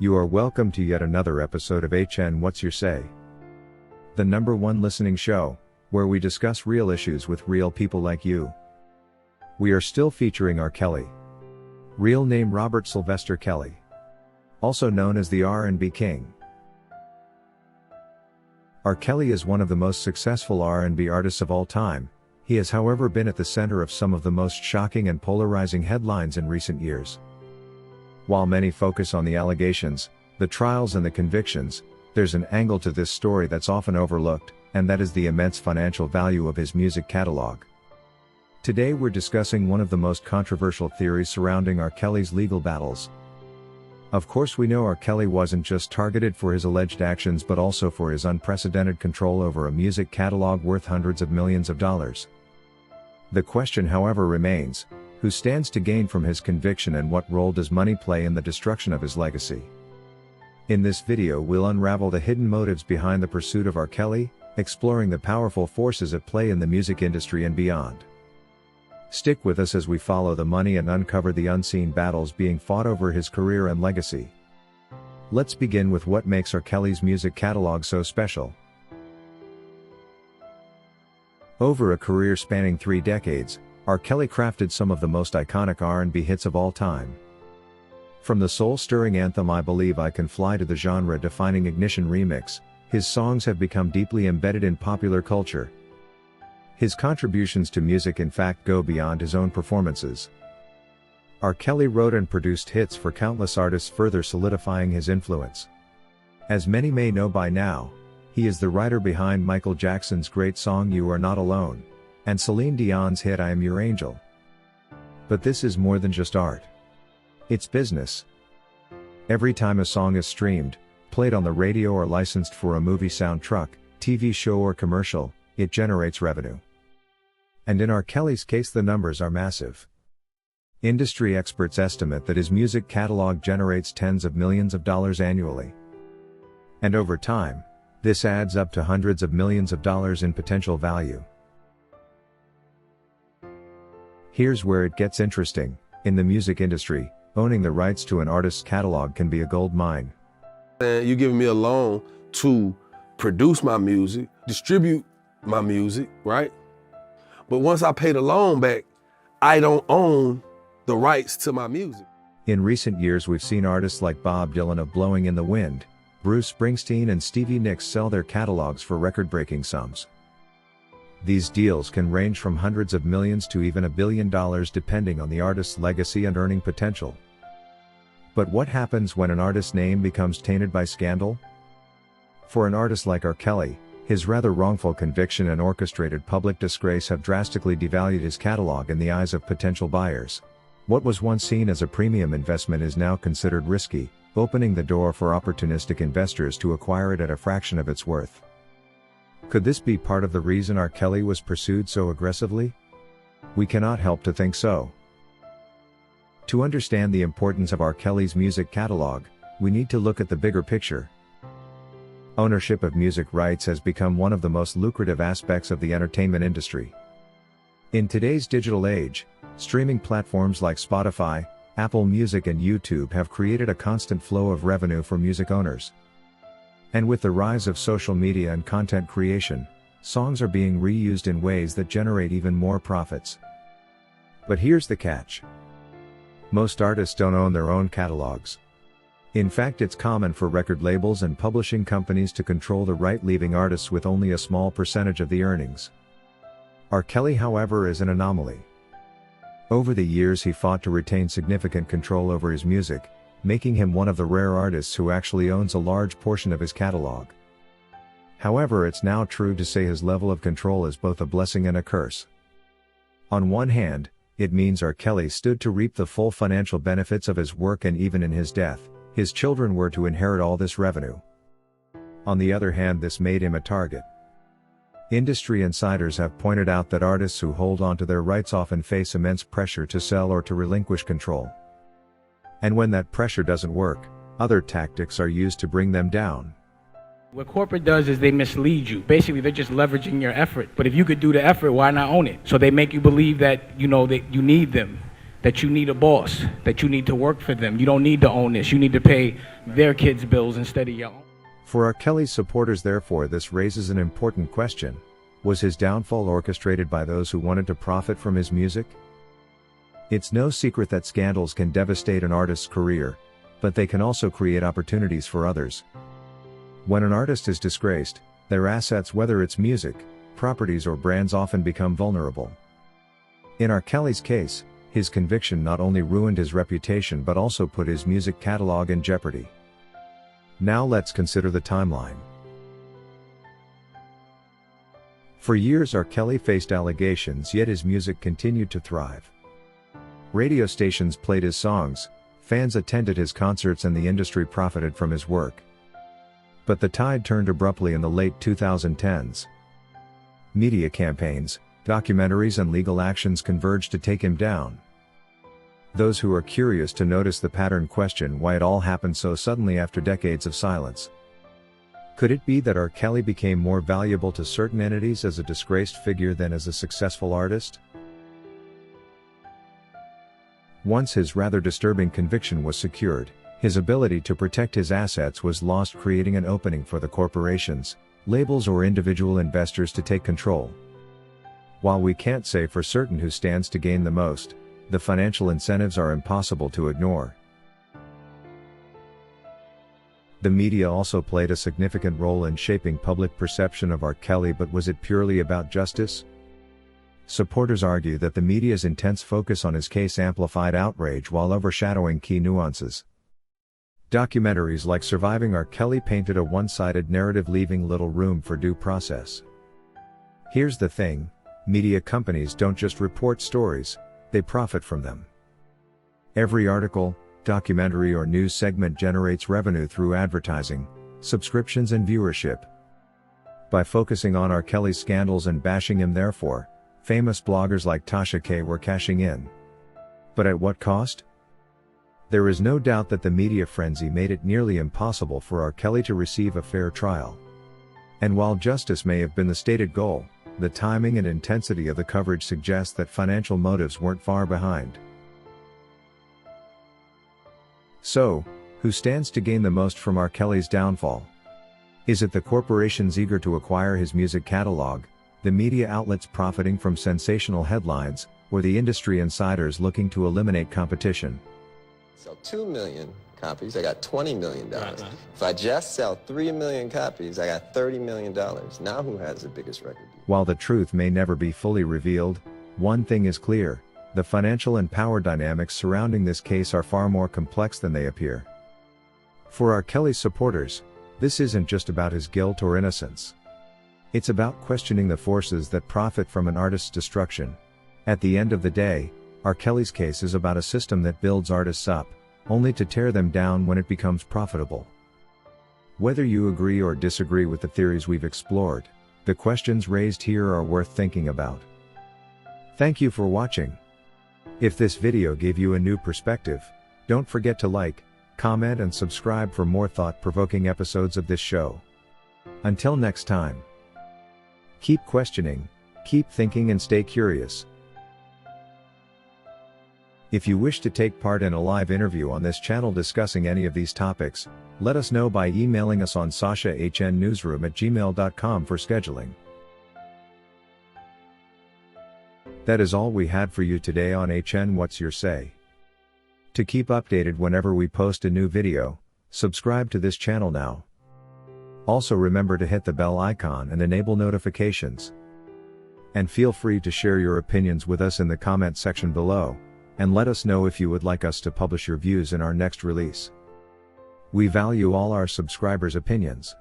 You are welcome to yet another episode of HN What's Your Say? The #1 listening show, where we discuss real issues with real people like you. We are still featuring R. Kelly. Real name Robert Sylvester Kelly. Also known as the R&B King. R. Kelly is one of the most successful R&B artists of all time. He has however been at the center of some of the most shocking and polarizing headlines in recent years. While many focus on the allegations, the trials and the convictions, there's an angle to this story that's often overlooked, and that is the immense financial value of his music catalog. Today we're discussing one of the most controversial theories surrounding R. Kelly's legal battles. Of course we know R. Kelly wasn't just targeted for his alleged actions but also for his unprecedented control over a music catalog worth hundreds of millions of dollars. The question however remains, who stands to gain from his conviction and what role does money play in the destruction of his legacy? In this video we'll unravel the hidden motives behind the pursuit of R. Kelly, exploring the powerful forces at play in the music industry and beyond. Stick with us as we follow the money and uncover the unseen battles being fought over his career and legacy. Let's begin with what makes R. Kelly's music catalog so special. Over a career spanning 3 decades, R. Kelly crafted some of the most iconic R&B hits of all time. From the soul-stirring anthem I Believe I Can Fly to the genre-defining Ignition remix, his songs have become deeply embedded in popular culture. His contributions to music in fact go beyond his own performances. R. Kelly wrote and produced hits for countless artists, further solidifying his influence. As many may know by now, he is the writer behind Michael Jackson's great song You Are Not Alone, and Celine Dion's hit I Am Your Angel. But this is more than just art. It's business. Every time a song is streamed, played on the radio or licensed for a movie soundtrack, TV show or commercial, it generates revenue. And in R. Kelly's case the numbers are massive. Industry experts estimate that his music catalog generates tens of millions of dollars annually. And over time, this adds up to hundreds of millions of dollars in potential value. Here's where it gets interesting. In the music industry, owning the rights to an artist's catalog can be a gold mine. You're giving me a loan to produce my music, distribute my music, right? But once I pay the loan back, I don't own the rights to my music. In recent years we've seen artists like Bob Dylan of Blowing in the Wind, Bruce Springsteen and Stevie Nicks sell their catalogs for record-breaking sums. These deals can range from hundreds of millions to even $1 billion depending on the artist's legacy and earning potential. But what happens when an artist's name becomes tainted by scandal? For an artist like R. Kelly, his rather wrongful conviction and orchestrated public disgrace have drastically devalued his catalog in the eyes of potential buyers. What was once seen as a premium investment is now considered risky, opening the door for opportunistic investors to acquire it at a fraction of its worth. Could this be part of the reason R. Kelly was pursued so aggressively? We cannot help to think so. To understand the importance of R. Kelly's music catalog, we need to look at the bigger picture. Ownership of music rights has become one of the most lucrative aspects of the entertainment industry. In today's digital age, streaming platforms like Spotify, Apple Music and YouTube have created a constant flow of revenue for music owners. And with the rise of social media and content creation, songs are being reused in ways that generate even more profits. But here's the catch. Most artists don't own their own catalogs. In fact, it's common for record labels and publishing companies to control the right, leaving artists with only a small percentage of the earnings. R. Kelly, however, is an anomaly. Over the years he fought to retain significant control over his music, making him one of the rare artists who actually owns a large portion of his catalog. However, it's now true to say his level of control is both a blessing and a curse. On one hand, it means R. Kelly stood to reap the full financial benefits of his work, and even in his death, his children were to inherit all this revenue. On the other hand, this made him a target. Industry insiders have pointed out that artists who hold on to their rights often face immense pressure to sell or to relinquish control. And when that pressure doesn't work, other tactics are used to bring them down. What corporate does is they mislead you. Basically, they're just leveraging your effort. But if you could do the effort, why not own it? So they make you believe that, that you need them. that you need a boss, that you need to work for them. You don't need to own this. You need to pay their kids' bills instead of your own. For R. Kelly's supporters, therefore, this raises an important question. Was his downfall orchestrated by those who wanted to profit from his music? It's no secret that scandals can devastate an artist's career, but they can also create opportunities for others. When an artist is disgraced, their assets, whether it's music, properties or brands, often become vulnerable. In R. Kelly's case, his conviction not only ruined his reputation but also put his music catalog in jeopardy. Now let's consider the timeline. For years R. Kelly faced allegations, yet his music continued to thrive. Radio stations played his songs, fans attended his concerts, and the industry profited from his work. But the tide turned abruptly in the late 2010s. Media campaigns, documentaries and legal actions converged to take him down. Those who are curious to notice the pattern question why it all happened so suddenly after decades of silence. Could it be that R. Kelly became more valuable to certain entities as a disgraced figure than as a successful artist? Once his rather disturbing conviction was secured, his ability to protect his assets was lost, creating an opening for the corporations, labels or individual investors to take control. While we can't say for certain who stands to gain the most, the financial incentives are impossible to ignore. The media also played a significant role in shaping public perception of R. Kelly, but was it purely about justice? Supporters argue that the media's intense focus on his case amplified outrage while overshadowing key nuances. Documentaries like Surviving R. Kelly painted a one-sided narrative, leaving little room for due process. Here's the thing, media companies don't just report stories, they profit from them. Every article, documentary or news segment generates revenue through advertising, subscriptions and viewership. By focusing on R. Kelly's scandals and bashing him, therefore, famous bloggers like Tasha K were cashing in. But at what cost? There is no doubt that the media frenzy made it nearly impossible for R. Kelly to receive a fair trial. And while justice may have been the stated goal, the timing and intensity of the coverage suggests that financial motives weren't far behind. So, who stands to gain the most from R. Kelly's downfall? Is it the corporations eager to acquire his music catalog, the media outlets profiting from sensational headlines, or the industry insiders looking to eliminate competition? Sell 2 million copies, I got $20 million. If I just sell 3 million copies, I got $30 million. Now who has the biggest record deal? While the truth may never be fully revealed, one thing is clear: the financial and power dynamics surrounding this case are far more complex than they appear. For R. Kelly's supporters, this isn't just about his guilt or innocence. It's about questioning the forces that profit from an artist's destruction. At the end of the day, R. Kelly's case is about a system that builds artists up, only to tear them down when it becomes profitable. Whether you agree or disagree with the theories we've explored, the questions raised here are worth thinking about. Thank you for watching. If this video gave you a new perspective, don't forget to like, comment and subscribe for more thought-provoking episodes of this show. Until next time, keep questioning, keep thinking and stay curious. If you wish to take part in a live interview on this channel discussing any of these topics, let us know by emailing us on sashahnnewsroom@gmail.com for scheduling. That is all we had for you today on HN What's Your Say? To keep updated whenever we post a new video, subscribe to this channel now. Also remember to hit the bell icon and enable notifications. And feel free to share your opinions with us in the comment section below, and let us know if you would like us to publish your views in our next release. We value all our subscribers' opinions.